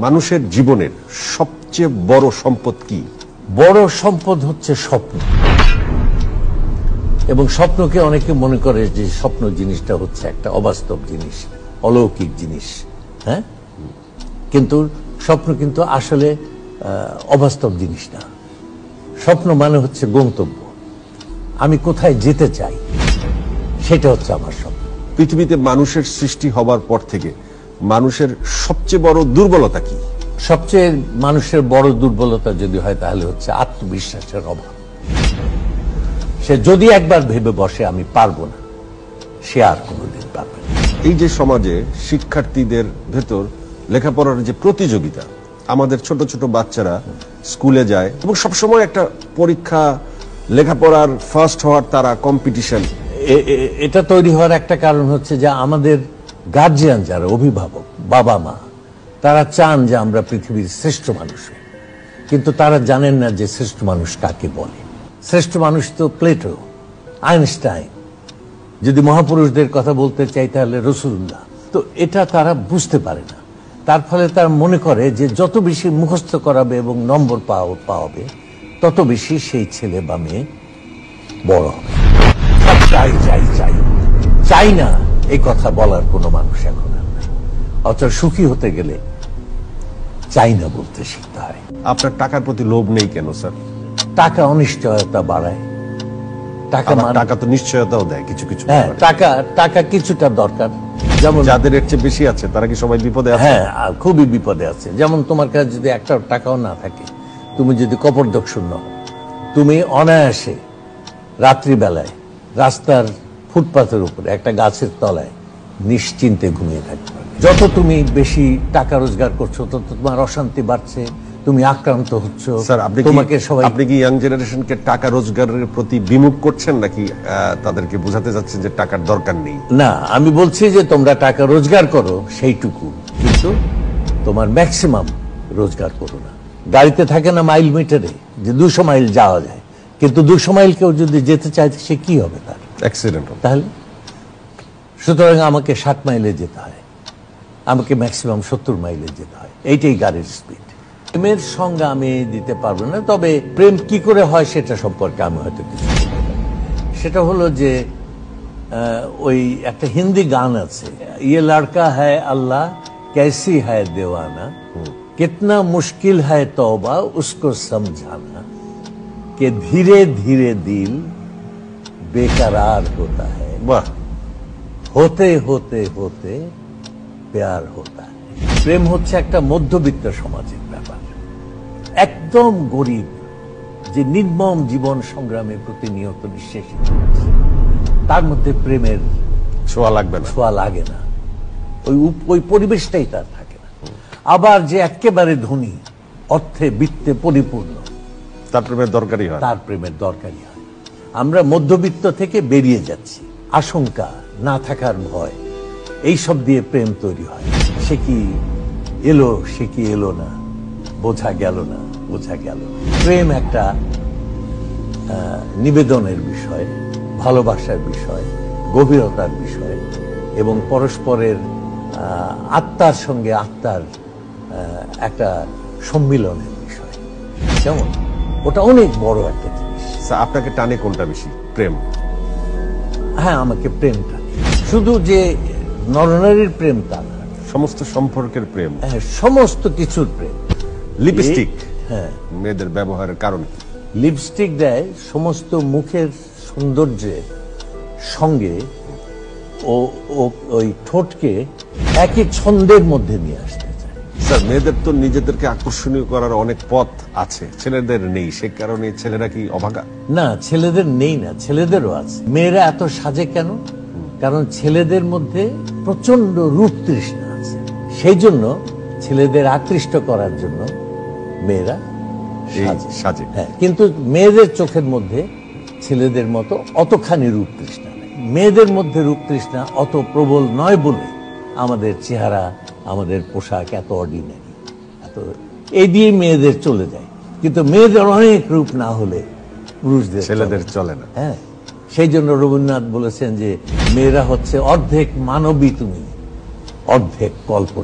মানুষের জীবনের সবচেয়ে বড় সম্পদ কি? বড় সম্পদ হচ্ছে স্বপ্ন। এবং স্বপ্নকে অনেকে মনে করে যে স্বপ্ন জিনিসটা হচ্ছে একটা অবাস্তব জিনিস, অলৌকিক জিনিস। হ্যাঁ, কিন্তু স্বপ্ন কিন্তু আসলে অবাস্তব জিনিস না। স্বপ্ন মানে হচ্ছে গন্তব্য, আমি কোথায় যেতে চাই, সেটা হচ্ছে আমার স্বপ্ন। পৃথিবীতে মানুষের সৃষ্টি হবার পর থেকে মানুষের সবচেয়ে বড় দুর্বলতা কি? সবচেয়ে মানুষের বড় দুর্বলতা যদি হয় তাহলে হচ্ছে আত্মবিশ্বাসের অভাব। সে যদি একবার ভেবে বসে আমি পারবো না, সে আর কোনোদিন পারবে না। এই যে সমাজে শিক্ষার্থীদের ভেতর লেখাপড়ার যে প্রতিযোগিতা, আমাদের ছোট ছোট বাচ্চারা স্কুলে যায় এবং সবসময় একটা পরীক্ষা, লেখাপড়ার ফার্স্ট হওয়ার তারা কম্পিটিশন, এটা তৈরি হওয়ার একটা কারণ হচ্ছে যে আমাদের গার্জিয়ান যারা অভিভাবক, বাবা মা, তারা চান যে আমরা পৃথিবীর শ্রেষ্ঠ মানুষ, কিন্তু তারা জানেন না যে শ্রেষ্ঠ মানুষ কাকে বলে। শ্রেষ্ঠ মানুষ তো প্লেটো, আইনস্টাইন, যদি মহাপুরুষদের কথা বলতে চাই তাহলে রাসূলুল্লাহ। তো এটা তারা বুঝতে পারে না। তার ফলে তারা মনে করে যে যত বেশি মুখস্থ করাবে এবং নম্বর পাওয়াবে তত বেশি সেই ছেলে বা মেয়ে বড় হবে। চাই চাই চাই চাই না এই কথা বলার কোনো মানুষ এখন আর নাই। অর্থাৎ সুখী হতে গেলে চাই না বলতে শিখতে হয়। আপনার টাকার প্রতি লোভ নেই কেন স্যার? টাকা অনিশ্চয়তা বাড়ায়। টাকা তো নিশ্চয়তাও দেয় কিছু কিছু। হ্যাঁ, টাকা কিছুটা দরকার। যেমন যাদের এর চেয়ে বেশি আছে তারা কি সবাই বিপদে আছে? হ্যাঁ, খুবই বিপদে আছে। যেমন তোমার কাছে যদি একটা টাকাও না থাকে, তুমি যদি কপর্দকশূন্য হও, তুমি অনায়াসে রাত্রিবেলায় রাস্তার ফুটপাথের উপরে একটা গাছের তলায় নিশ্চিন্তে ঘুমিয়ে থাকতে পারবে। যত তুমি বেশি টাকা রোজগার করছো তত তোমার অশান্তি বাড়ছে, তুমি আক্রান্ত হচ্ছ। স্যার, আপনি কি ইয়াং জেনারেশনকে টাকা রোজগারের প্রতি বিমুখ করছেন নাকি তাদেরকে বোঝাতে যাচ্ছেন যে টাকার দরকার নেই? না, আমি বলছি যে তোমরা টাকা রোজগার করো সেইটুকু, কিন্তু তোমার ম্যাক্সিমাম রোজগার করো না। গাড়িতে থাকে না মাইল মিটারে যে 200 মাইল যাওয়া যায়, কিন্তু 200 মাইল কেউ যদি যেতে চায় সে কি হবে, তার অ্যাক্সিডেন্ট হবে। তাহলে সুতরাং আমাকে 60 মাইলে যেতে হয়, আমাকে ম্যাক্সিমাম 70 মাইলে যেতে হয়। এইটাই গাড়ির স্পিড। প্রেমের সঙ্গে আমি দিতে পারবো না, তবে প্রেম কি করে হয় সেটা সম্পর্কে আমি হয়তো কিছু বলতে পারি। সেটা হলো যে ওই একটা হিন্দি গান আছে, ইয়ে লড়কা হ্যায় আল্লাহ कैसी है दीवाना, कितना मुश्किल है तौबा उसको समझाना, कि धीरे धीरे दिल बेकरार होता है, বাহ, होते होते होते प्यार होता है। প্রেম হচ্ছে একটা মধ্যবিত্ত সমাজের ব্যাপার। একদম গরিব যে নির্মম জীবন সংগ্রামে প্রতিনিয়ত নিঃশেষিত হচ্ছে, তার মধ্যে প্রেমের ছোঁয়া লাগবে না, ছোঁয়া লাগে না, ওই পরিবেশটাই তার থাকে না। আবার যে একেবারে ধনী, অর্থে বিত্তে পরিপূর্ণ, তার প্রেমের দরকারই হয়, তার প্রেমের দরকারই হয়। আমরা মধ্যবিত্ত থেকে বেরিয়ে যাচ্ছি, আশঙ্কা, না থাকার ভয়, এই সব দিয়ে প্রেম তৈরি হয়। সে কি এলো, সে কি এলো না, বোঝা গেল না, বোঝা গেল। প্রেম একটা নিবেদনের বিষয়, ভালোবাসার বিষয়, গভীরতার বিষয় এবং পরস্পরের আত্মার সঙ্গে আত্মার একটা সম্মিলনের বিষয়। যেমন ওটা অনেক বড় একটা জিনিস। আপনাকে টানে কোনটা বেশি, প্রেম? হ্যাঁ, আমাকে প্রেমটা, শুধু যে নরনারীর প্রেম তা না, সমস্ত সম্পর্কের প্রেম, সমস্ত কিছুর প্রেম। লিপস্টিক, হ্যাঁ, মেয়েদের ব্যবহারের কারণ কি? লিপস্টিক দেয় সমস্ত মুখের সৌন্দর্যের সঙ্গে ওই ঠোঁটকে একই ছন্দের মধ্যে নিয়ে আসতে চায়। স্যার, মেয়েদের তো নিজেদেরকে আকর্ষণীয় করার অনেক পথ আছে, ছেলেদের নেই, সে কারণে ছেলেরা কি অভাগা? না, ছেলেদের নেই না, ছেলেদেরও আছে। মেয়েরা এত সাজে কেন? কারণ ছেলেদের মধ্যে প্রচন্ড রূপ তৃষ্ণা আছে, সেই জন্য ছেলেদের আকৃষ্ট করার জন্য মেয়েরা সাজে। হ্যাঁ, কিন্তু মেয়েদের চোখের মধ্যে ছেলেদের মতো অতখানি রূপ তৃষ্ণা নেই। মেয়েদের মধ্যে রূপ তৃষ্ণা অত প্রবল নয় বলে আমাদের চেহারা, আমাদের পোশাক এত অর্ডিনারি, এত এই দিয়ে মেয়েদের চলে যায়। কিন্তু মেয়েদের অনেক রূপ না হলে পুরুষদের, ছেলেদের চলে না। হ্যাঁ, সেই জন্য রবীন্দ্রনাথ বলেছেন যে মেয়েরা হচ্ছে অর্ধেক মানবী তুমি, অর্ধেক কল্পনা।